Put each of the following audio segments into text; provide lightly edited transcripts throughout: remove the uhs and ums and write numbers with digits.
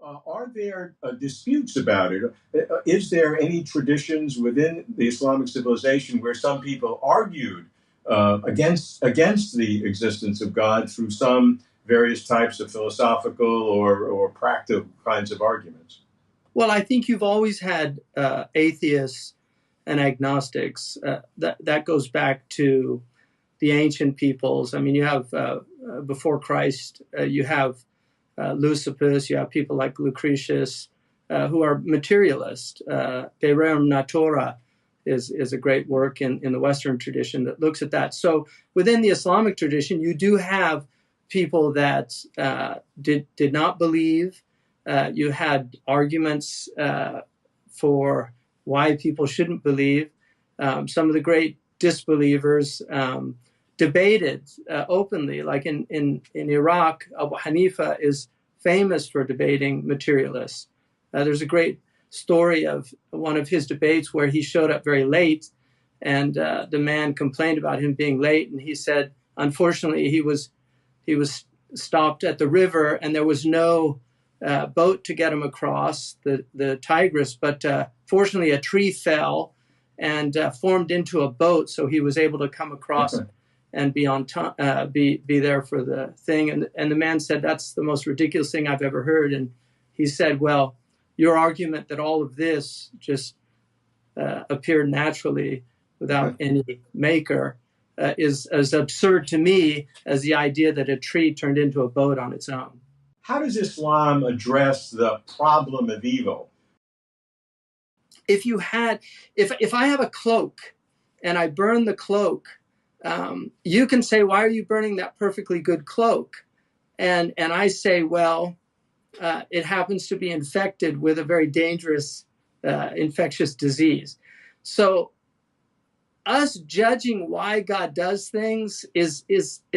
Are there disputes about it? Is there any traditions within the Islamic civilization where some people argued against the existence of God through some various types of philosophical or practical kinds of arguments? Well, I think you've always had atheists and agnostics. That goes back to the ancient peoples. I mean, you have before Christ, you have Leucippus, you have people like Lucretius, who are materialists. De Rerum Natura is a great work in the Western tradition that looks at that. So within the Islamic tradition, you do have people that did not believe. You had arguments for why people shouldn't believe. Some of the great disbelievers debated openly, like in Iraq. Abu Hanifa is famous for debating materialists. There's a great story of one of his debates where he showed up very late, and the man complained about him being late, and he said, unfortunately, he was stopped at the river, and there was no boat to get him across the Tigris, but fortunately, a tree fell and formed into a boat, so he was able to come across and be on time, be there for the thing. And the man said, "That's the most ridiculous thing I've ever heard." And he said, "Well, your argument that all of this just appeared naturally without any maker is as absurd to me as the idea that a tree turned into a boat on its own." How does Islam address the problem of evil? If I have a cloak and I burn the cloak, you can say, "Why are you burning that perfectly good cloak?" And I say, "Well, it happens to be infected with a very dangerous infectious disease." So us judging why God does things is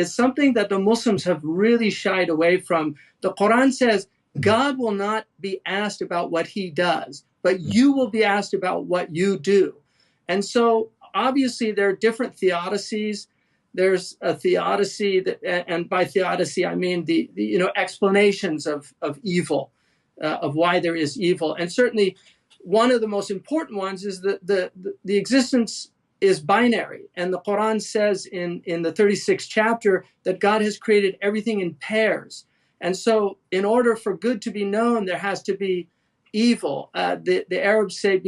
something that the Muslims have really shied away from. The Quran says God will not be asked about what he does, but you will be asked about what you do. And so obviously there are different theodicies. There's a theodicy that, and by theodicy I mean the explanations of evil, of why there is evil. And certainly one of the most important ones is the existence is binary. And the Quran says in the 36th chapter that God has created everything in pairs. And so in order for good to be known, there has to be evil. The Arabs say,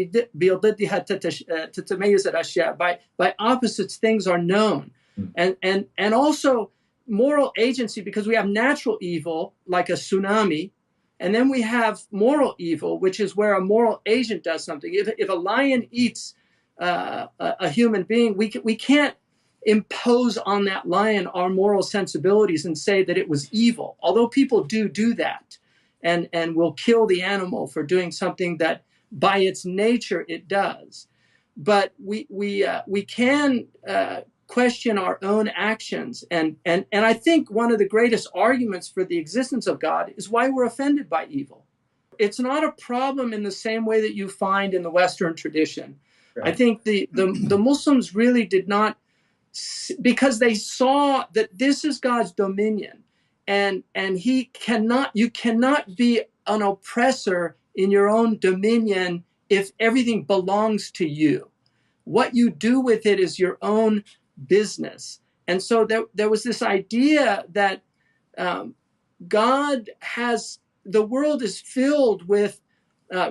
by opposites, things are known. And also moral agency, because we have natural evil, like a tsunami, and then we have moral evil, which is where a moral agent does something. If a lion eats a human being, we can't impose on that lion our moral sensibilities and say that it was evil, although people do that and will kill the animal for doing something that by its nature it does. But we can question our own actions, and I think one of the greatest arguments for the existence of God is why we're offended by evil. It's not a problem in the same way that you find in the Western tradition. I think the Muslims really did not, because they saw that this is God's dominion, and you cannot be an oppressor in your own dominion if everything belongs to you. What you do with it is your own business. And so there was this idea that the world is filled with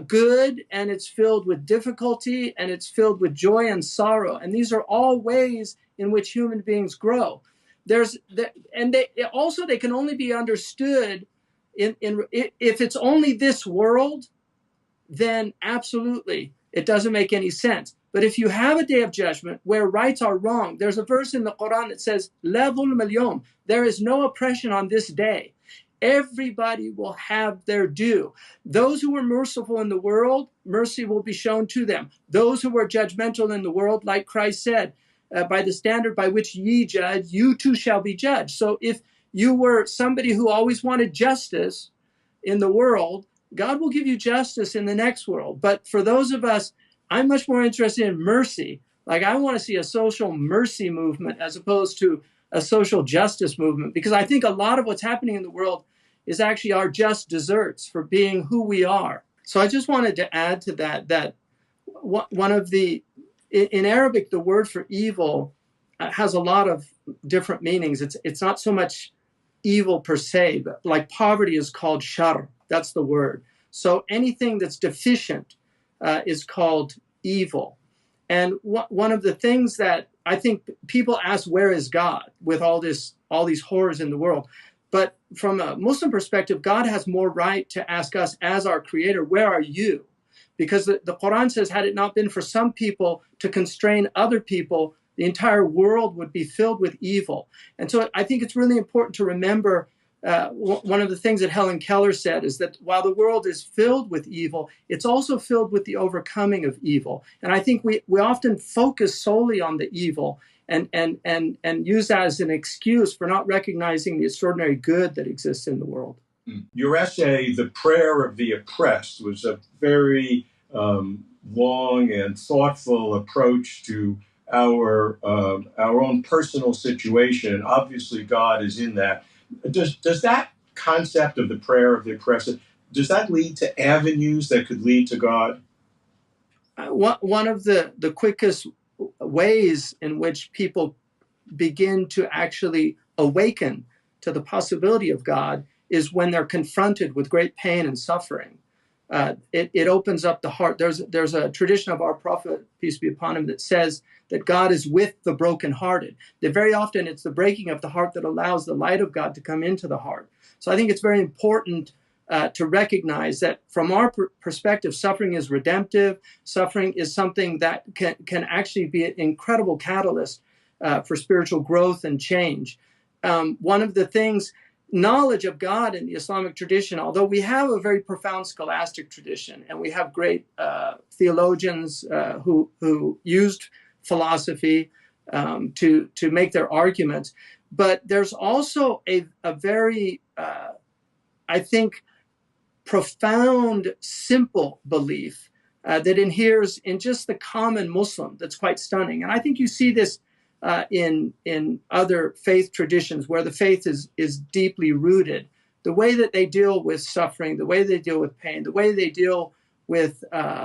good, and it's filled with difficulty, and it's filled with joy and sorrow. And these are all ways in which human beings grow. They can only be understood if it's only this world, then absolutely it doesn't make any sense. But if you have a day of judgment where rights are wrong, there's a verse in the Quran that says, "La dhulma al-yawm," there is no oppression on this day. Everybody will have their due. Those who were merciful in the world, mercy will be shown to them. Those who were judgmental in the world, like Christ said, by the standard by which ye judge, you too shall be judged. So if you were somebody who always wanted justice in the world, God will give you justice in the next world. But for those of us, I'm much more interested in mercy. Like, I want to see a social mercy movement as opposed to a social justice movement, because I think a lot of what's happening in the world is actually our just desserts for being who we are. So I just wanted to add to that, that one of the, in Arabic, the word for evil has a lot of different meanings. It's not so much evil per se, but like poverty is called shar. That's the word. So anything that's deficient is called evil. And one of the things that I think people ask, where is God with all these horrors in the world? But from a Muslim perspective, God has more right to ask us as our creator, where are you? Because the Quran says, had it not been for some people to constrain other people, the entire world would be filled with evil. And so I think it's really important to remember one of the things that Helen Keller said is that while the world is filled with evil, it's also filled with the overcoming of evil. And I think we often focus solely on the evil and use that as an excuse for not recognizing the extraordinary good that exists in the world. Your essay, The Prayer of the Oppressed, was a very long and thoughtful approach to our own personal situation. Obviously, God is in that. Does that concept of the prayer of the oppressed, does that lead to avenues that could lead to God? One of the quickest ways in which people begin to actually awaken to the possibility of God is when they're confronted with great pain and suffering. It opens up the heart. There's a tradition of our prophet, peace be upon him, that says that God is with the brokenhearted. That very often it's the breaking of the heart that allows the light of God to come into the heart. So I think it's very important to recognize that from our perspective, suffering is redemptive. Suffering is something that can actually be an incredible catalyst for spiritual growth and change. One of the things, knowledge of God in the Islamic tradition, although we have a very profound scholastic tradition and we have great theologians who used philosophy to make their arguments, but there's also a very, I think, profound, simple belief that inheres in just the common Muslim that's quite stunning. And I think you see this in other faith traditions where the faith is deeply rooted. The way that they deal with suffering, the way they deal with pain, the way they deal with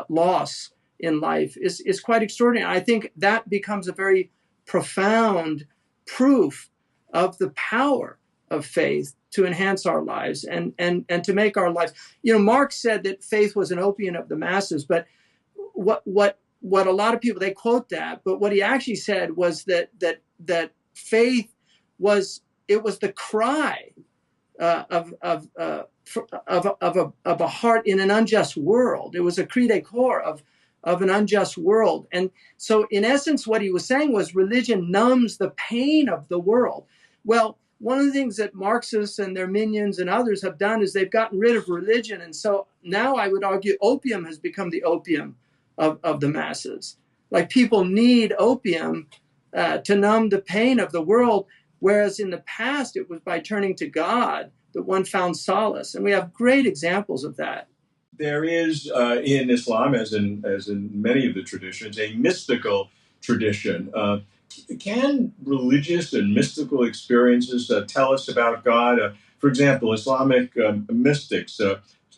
loss in life is quite extraordinary. I think that becomes a very profound proof of the power of faith to enhance our lives and to make our lives. You know, Marx said that faith was an opium of the masses, but what a lot of people, they quote that, but what he actually said was that faith was the cry of a heart in an unjust world. It was a cri de cor of an unjust world. And so in essence, what he was saying was religion numbs the pain of the world. Well, one of the things that Marxists and their minions and others have done is they've gotten rid of religion. And so now I would argue opium has become the opium of the masses. Like people need opium to numb the pain of the world, whereas in the past it was by turning to God that one found solace. And we have great examples of that. There is in Islam, as in many of the traditions, a mystical tradition. Can religious and mystical experiences tell us about God? For example, Islamic mystics,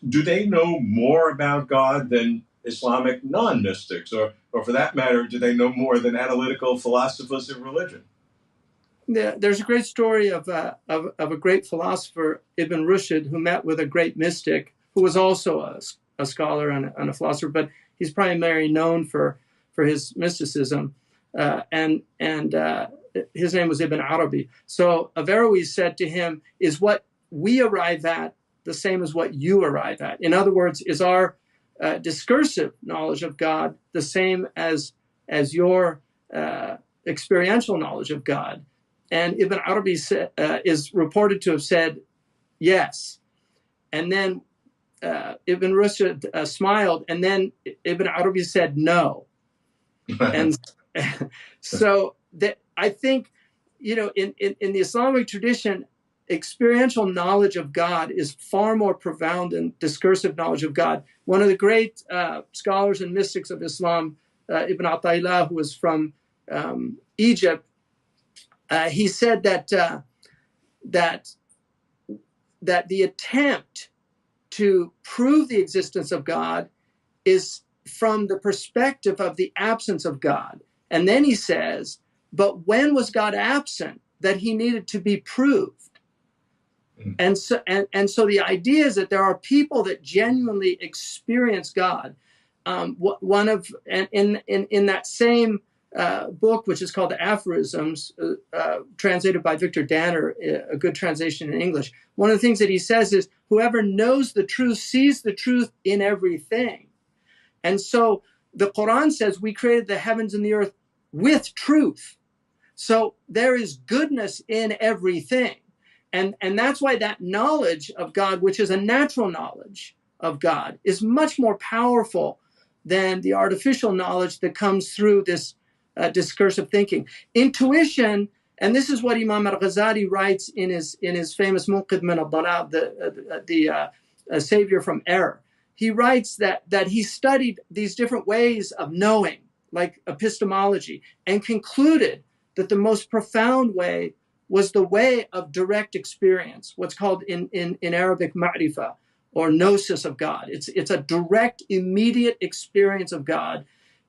do they know more about God than Islamic non-mystics? Or for that matter, do they know more than analytical philosophers of religion? There's a great story of a great philosopher, Ibn Rushd, who met with a great mystic who was also a scholar and a philosopher, but he's primarily known for his mysticism. And his name was Ibn Arabi. So Averroes said to him, is what we arrive at the same as what you arrive at? In other words, is our discursive knowledge of God the same as your experiential knowledge of God? And Ibn Arabi is reported to have said, yes. And then Ibn Rushd smiled, and then Ibn Arabi said no. And so I think, you know, in the Islamic tradition, experiential knowledge of God is far more profound than discursive knowledge of God. One of the great scholars and mystics of Islam, Ibn Ata'illah, who was from Egypt, he said that the attempt to prove the existence of God is from the perspective of the absence of God. And then he says, but when was God absent that he needed to be proved? And so the idea is that there are people that genuinely experience God. One of in that same book, which is called The Aphorisms, translated by Victor Danner, a good translation in English. One of the things that he says is, whoever knows the truth sees the truth in everything. And so the Quran says we created the heavens and the earth with truth. So there is goodness in everything. And that's why that knowledge of God, which is a natural knowledge of God, is much more powerful than the artificial knowledge that comes through this discursive thinking. Intuition, and this is what Imam al-Ghazali writes in his famous Munqidh min al-Dalal, the savior from error. He writes that he studied these different ways of knowing, like epistemology, and concluded that the most profound way was the way of direct experience, what's called in Arabic ma'rifah, or gnosis of God. It's a direct, immediate experience of God.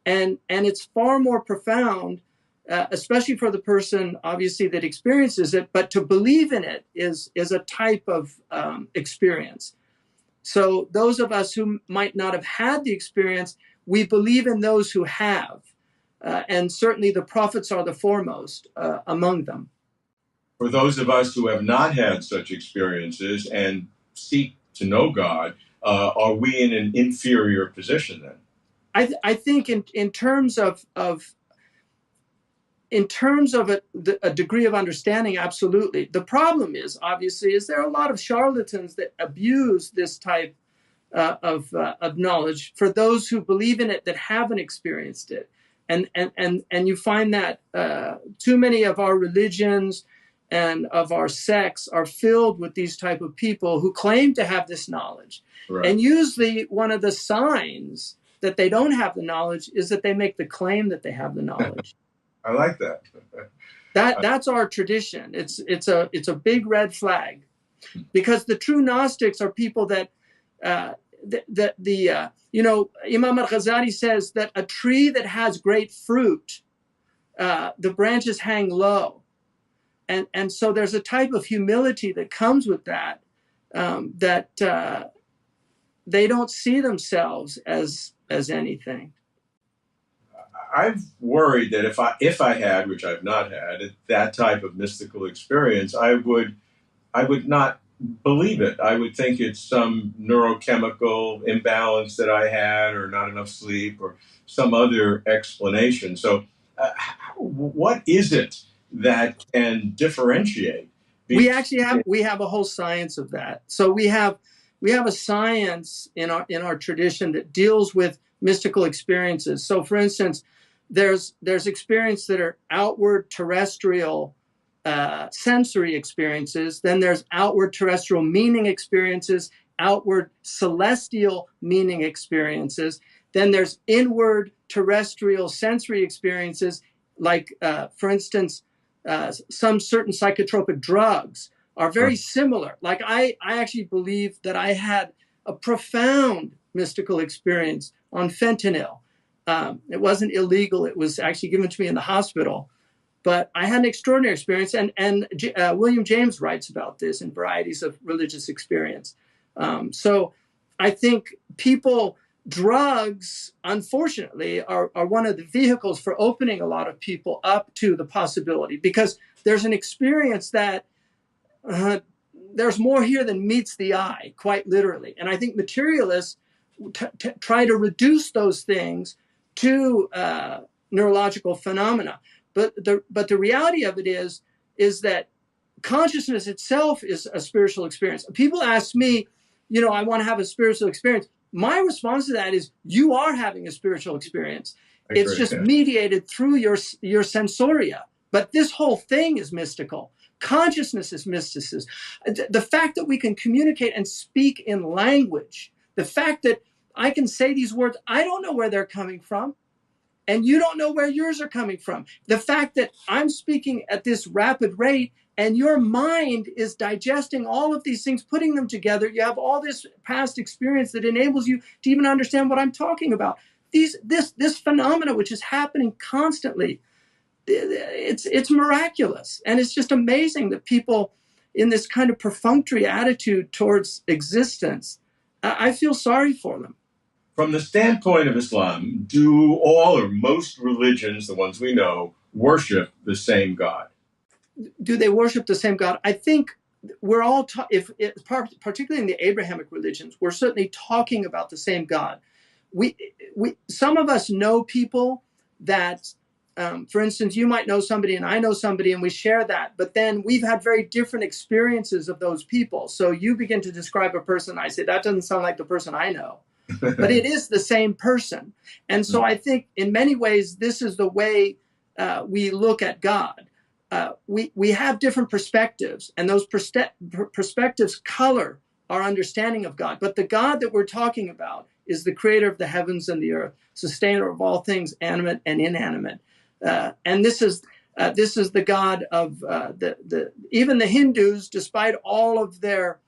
And it's far more profound, especially for the person, obviously, that experiences it, but to believe in it is a type of experience. So those of us who might not have had the experience, we believe in those who have. And certainly the prophets are the foremost among them. For those of us who have not had such experiences and seek to know God, are we in an inferior position then? I think in terms of a degree of understanding, absolutely. The problem is, obviously, there are a lot of charlatans that abuse this type of knowledge for those who believe in it that haven't experienced it, and you find that too many of our religions and of our sects are filled with these type of people who claim to have this knowledge. Right. And usually one of the signs that they don't have the knowledge is that they make the claim that they have the knowledge. I like that. That's our tradition. It's a big red flag, because the true Gnostics are people that Imam al-Ghazali says that a tree that has great fruit, the branches hang low. And so there's a type of humility that comes with that, they don't see themselves as anything. I've worried that if I had, which I've not had, that type of mystical experience, I would not believe it. I would think it's some neurochemical imbalance that I had, or not enough sleep, or some other explanation. So what is it that can differentiate? We actually have a whole science of that. So we have a science in our tradition that deals with mystical experiences. So, for instance, there's experience that are outward terrestrial sensory experiences. Then there's outward terrestrial meaning experiences, outward celestial meaning experiences. Then there's inward terrestrial sensory experiences, like, for instance, some certain psychotropic drugs are very similar. Like I actually believe that I had a profound mystical experience on fentanyl. It wasn't illegal. It was actually given to me in the hospital. But I had an extraordinary experience. And William James writes about this in Varieties of Religious Experience. So I think drugs, unfortunately, are one of the vehicles for opening a lot of people up to the possibility, because there's an experience that there's more here than meets the eye, quite literally. And I think materialists try to reduce those things to neurological phenomena. But the reality of it is that consciousness itself is a spiritual experience. People ask me, I want to have a spiritual experience. My response to that is, you are having a spiritual experience. It's just mediated through your sensoria. But this whole thing is mystical. Consciousness is mysticism. The fact that we can communicate and speak in language, the fact that I can say these words, I don't know where they're coming from, and you don't know where yours are coming from. The fact that I'm speaking at this rapid rate, and your mind is digesting all of these things, putting them together. You have all this past experience that enables you to even understand what I'm talking about. This phenomena, which is happening constantly, it's miraculous. And it's just amazing that people in this kind of perfunctory attitude towards existence, I feel sorry for them. From the standpoint of Islam, do all or most religions, the ones we know, worship the same God? Do they worship the same God? I think we're all, particularly in the Abrahamic religions, we're certainly talking about the same God. Some of us know people that, for instance, you might know somebody and I know somebody and we share that, but then we've had very different experiences of those people. So you begin to describe a person, I say, that doesn't sound like the person I know, but it is the same person. And so I think in many ways, this is the way we look at God. We have different perspectives, and those perspectives color our understanding of God. But the God that we're talking about is the creator of the heavens and the earth, sustainer of all things animate and inanimate. And this is the God of even the Hindus, despite all of their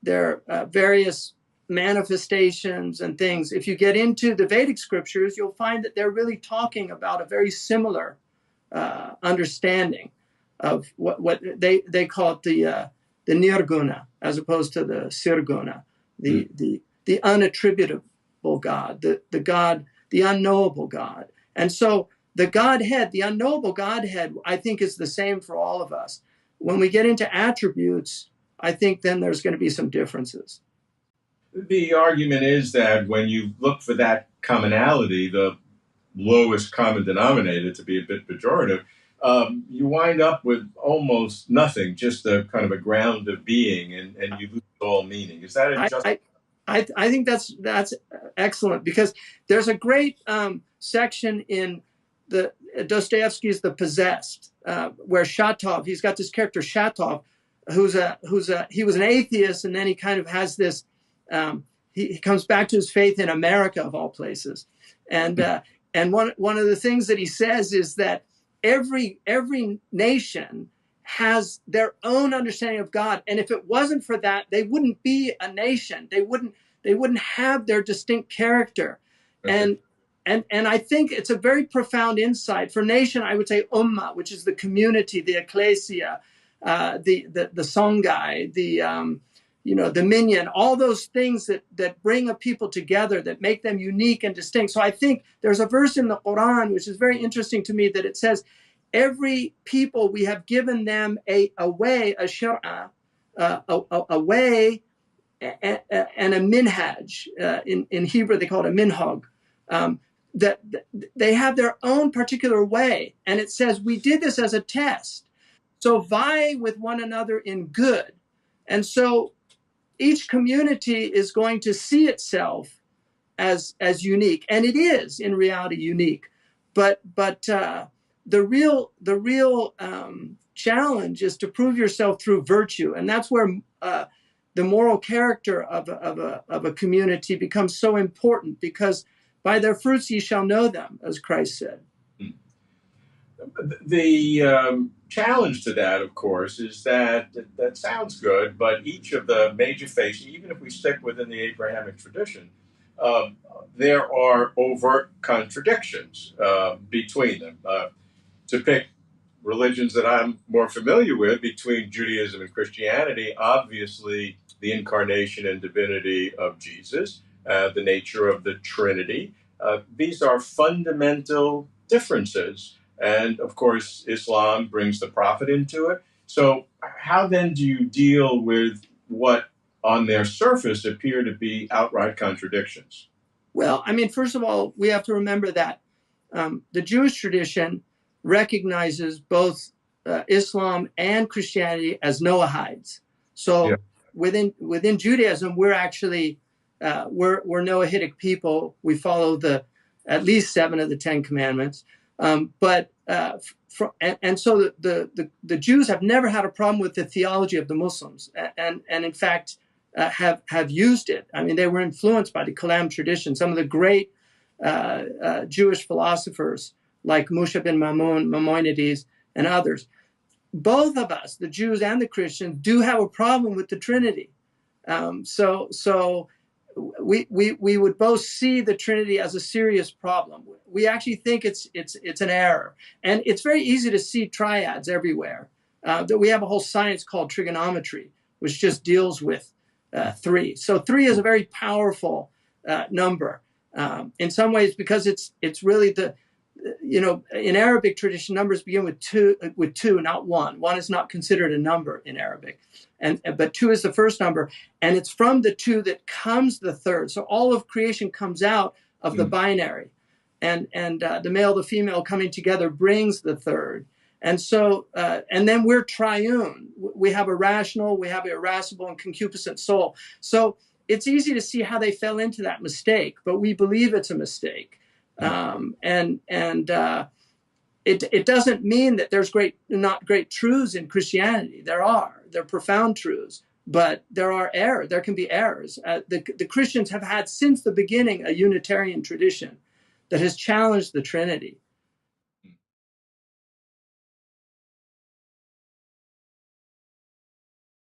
various manifestations and things. If you get into the Vedic scriptures, you'll find that they're really talking about a very similar understanding of what they call it the nirguna, as opposed to the sirguna, the unattributable God, the God, the unknowable God. And so the Godhead, the unknowable Godhead, I think is the same for all of us. When we get into attributes, I think then there's going to be some differences. The argument is that when you look for that commonality, the lowest common denominator, to be a bit pejorative, you wind up with almost nothing, just a kind of a ground of being, and you lose all meaning. Is that a just? I think that's excellent, because there's a great section in the Dostoevsky's The Possessed, where Shatov, he's got this character Shatov, he was an atheist, and then he kind of has this. He comes back to his faith in America, of all places, and one of the things that he says is that every nation has their own understanding of God, and if it wasn't for that, they wouldn't be a nation. They wouldn't have their distinct character, okay. And I think it's a very profound insight. For nation, I would say ummah, which is the community, the ecclesia, the songhai, the minyan, all those things that bring a people together, that make them unique and distinct. So I think there's a verse in the Quran, which is very interesting to me, that it says, every people, we have given them a way, a shir'ah, a way and a minhaj. In Hebrew, they call it a minhag. That they have their own particular way. And it says, we did this as a test. So vie with one another in good. And so each community is going to see itself as unique, and it is in reality unique. But the real challenge is to prove yourself through virtue, and that's where the moral character of a community becomes so important, because by their fruits ye shall know them, as Christ said. The challenge to that, of course, is that sounds good, but each of the major faiths, even if we stick within the Abrahamic tradition, there are overt contradictions between them. To pick religions that I'm more familiar with, between Judaism and Christianity, obviously the incarnation and divinity of Jesus, the nature of the Trinity. These are fundamental differences. And of course, Islam brings the prophet into it. So how then do you deal with what on their surface appear to be outright contradictions? Well, I mean, first of all, we have to remember that the Jewish tradition recognizes both Islam and Christianity as Noahides. So within Judaism, we're actually we're Noahidic people. We follow at least 7 of the 10 commandments. So the Jews have never had a problem with the theology of the Muslims, and in fact have used it. I mean, they were influenced by the Kalam tradition. Some of the great Jewish philosophers like Musha bin Maimonides and others. both of us, the Jews and the Christians, do have a problem with the Trinity. So we would both see the Trinity as a serious problem. We actually think it's an error, and it's very easy to see triads everywhere. That we have a whole science called trigonometry, which just deals with 3. So 3 is a very powerful number in some ways, because it's really the, in Arabic tradition, numbers begin with two, not 1. 1 is not considered a number in Arabic, but 2 is the first number, and it's from the 2 that comes the third. So all of creation comes out of the binary, and the male, the female coming together brings the third. And so, and then we're triune. We have a rational, we have an irascible and concupiscent soul. So it's easy to see how they fell into that mistake, but we believe it's a mistake. It doesn't mean that there's not great truths in Christianity. They're profound truths, but there are errors. There can be errors. The Christians have had since the beginning a Unitarian tradition that has challenged the Trinity.